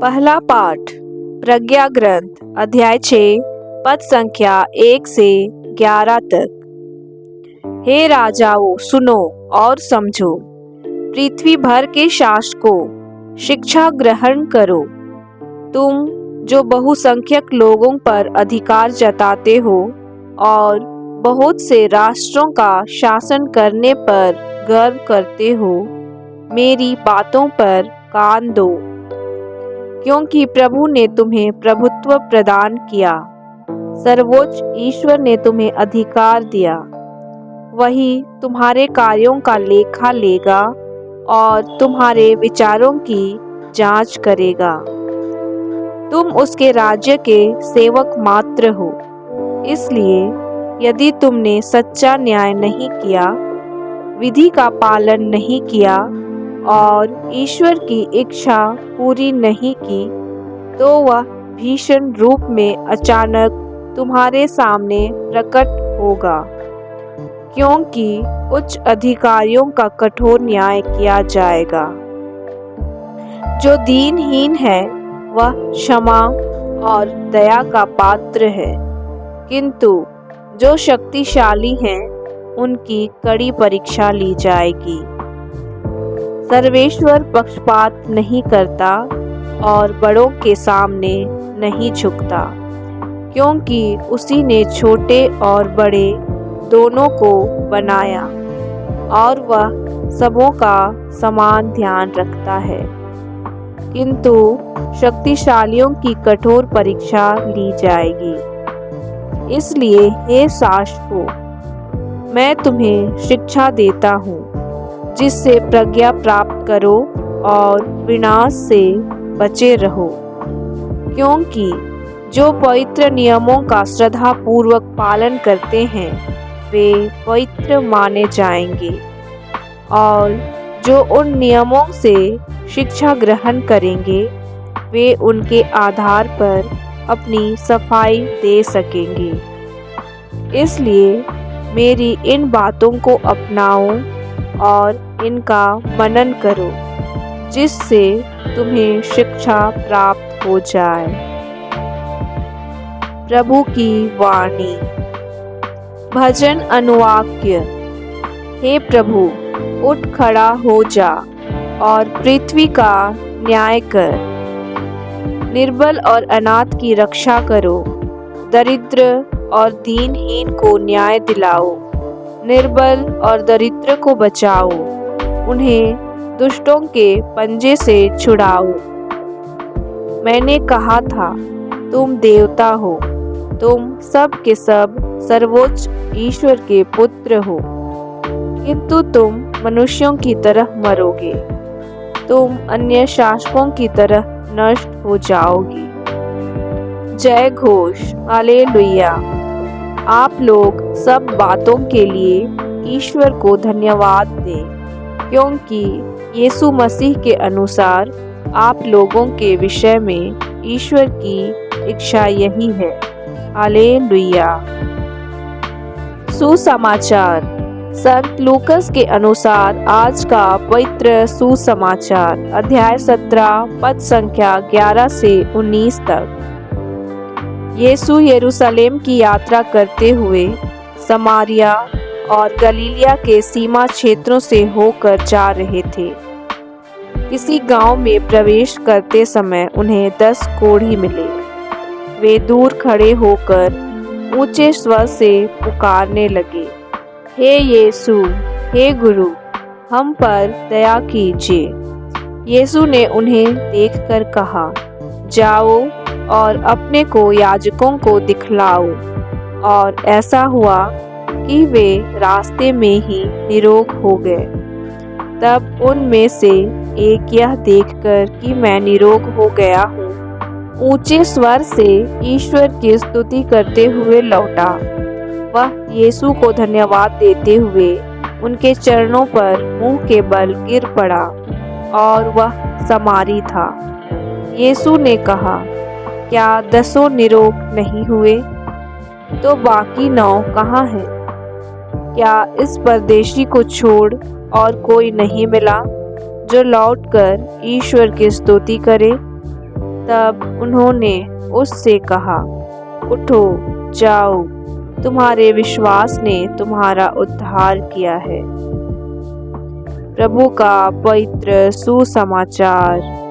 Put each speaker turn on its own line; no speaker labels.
पहला पाठ प्रज्ञा ग्रंथ अध्याय 6 पद संख्या 1 से 11 तक। हे राजाओं, सुनो और समझो, पृथ्वी भर के शासकों, शिक्षा ग्रहण करो। तुम जो बहुसंख्यक लोगों पर अधिकार जताते हो और बहुत से राष्ट्रों का शासन करने पर गर्व करते हो, मेरी बातों पर कान दो, क्योंकि प्रभु ने तुम्हें प्रभुत्व प्रदान किया। सर्वोच्च ईश्वर ने तुम्हें अधिकार दिया। वही तुम्हारे कार्यों का लेखा लेगा और तुम्हारे विचारों की जांच करेगा। तुम उसके राज्य के सेवक मात्र हो। इसलिए यदि तुमने सच्चा न्याय नहीं किया, विधि का पालन नहीं किया और ईश्वर की इच्छा पूरी नहीं की, तो वह भीषण रूप में अचानक तुम्हारे सामने प्रकट होगा, क्योंकि उच्च अधिकारियों का कठोर न्याय किया जाएगा। जो दीनहीन है वह क्षमा और दया का पात्र है, किंतु जो शक्तिशाली हैं उनकी कड़ी परीक्षा ली जाएगी। सर्वेश्वर पक्षपात नहीं करता और बड़ों के सामने नहीं झुकता, क्योंकि उसी ने छोटे और बड़े दोनों को बनाया और वह सबों का समान ध्यान रखता है। किंतु शक्तिशालियों की कठोर परीक्षा ली जाएगी। इसलिए हे शासकों, मैं तुम्हें शिक्षा देता हूँ, जिससे प्रज्ञा प्राप्त करो और विनाश से बचे रहो, क्योंकि जो पवित्र नियमों का श्रद्धापूर्वक पालन करते हैं वे पवित्र माने जाएंगे, और जो उन नियमों से शिक्षा ग्रहण करेंगे वे उनके आधार पर अपनी सफाई दे सकेंगे। इसलिए मेरी इन बातों को अपनाओ और इनका मनन करो, जिससे तुम्हें शिक्षा प्राप्त हो जाए। प्रभु की वाणी। भजन अनुवाक्य। हे प्रभु, उठ खड़ा हो जा और पृथ्वी का न्याय कर। निर्बल और अनाथ की रक्षा करो, दरिद्र और दीनहीन को न्याय दिलाओ। निर्बल और दरिद्र को बचाओ, उन्हें दुष्टों के पंजे से छुड़ाओ। मैंने कहा था, तुम देवता हो, तुम सब के सब सर्वोच्च ईश्वर के पुत्र हो, किंतु तुम मनुष्यों की तरह मरोगे। तुम अन्य शासकों की तरह नष्ट हो जाओगे। जय घोष, हालेलुया। आप लोग सब बातों के लिए ईश्वर को धन्यवाद दें, क्योंकि यीशु मसीह के अनुसार आप लोगों के विषय में ईश्वर की इच्छा यही है। हालेलुया। सुसमाचार। संत लूकस के अनुसार आज का पवित्र सुसमाचार अध्याय 17 पद संख्या 11 से 19 तक। यीशु यरूशलेम की यात्रा करते हुए समारिया और गलीलिया के सीमा क्षेत्रों से होकर जा रहे थे। किसी गांव में प्रवेश करते समय उन्हें 10 कोढ़ी मिले। वे दूर खड़े होकर ऊंचे स्वर से पुकारने लगे, हे यीशु, हे गुरु, हम पर दया कीजिए। यीशु ने उन्हें देखकर कहा, जाओ और अपने को याजकों को दिखलाओ। और ऐसा हुआ कि वे रास्ते में ही निरोग हो गए। तब उनमें से एक यह देखकर कि मैं निरोग हो गया हूँ, ऊंचे स्वर से ईश्वर की स्तुति करते हुए लौटा। वह यीशु को धन्यवाद देते हुए उनके चरणों पर मुंह के बल गिर पड़ा, और वह समारी था। यीशु ने कहा, क्या 10 निरोग नहीं हुए? तो बाकी 9 कहाँ हैं? क्या इस परदेशी को छोड़ और कोई नहीं मिला जो लौटकर ईश्वर की स्तुति करे? तब उन्होंने उससे कहा, उठो, जाओ, तुम्हारे विश्वास ने तुम्हारा उद्धार किया है। प्रभु का पवित्र सुसमाचार।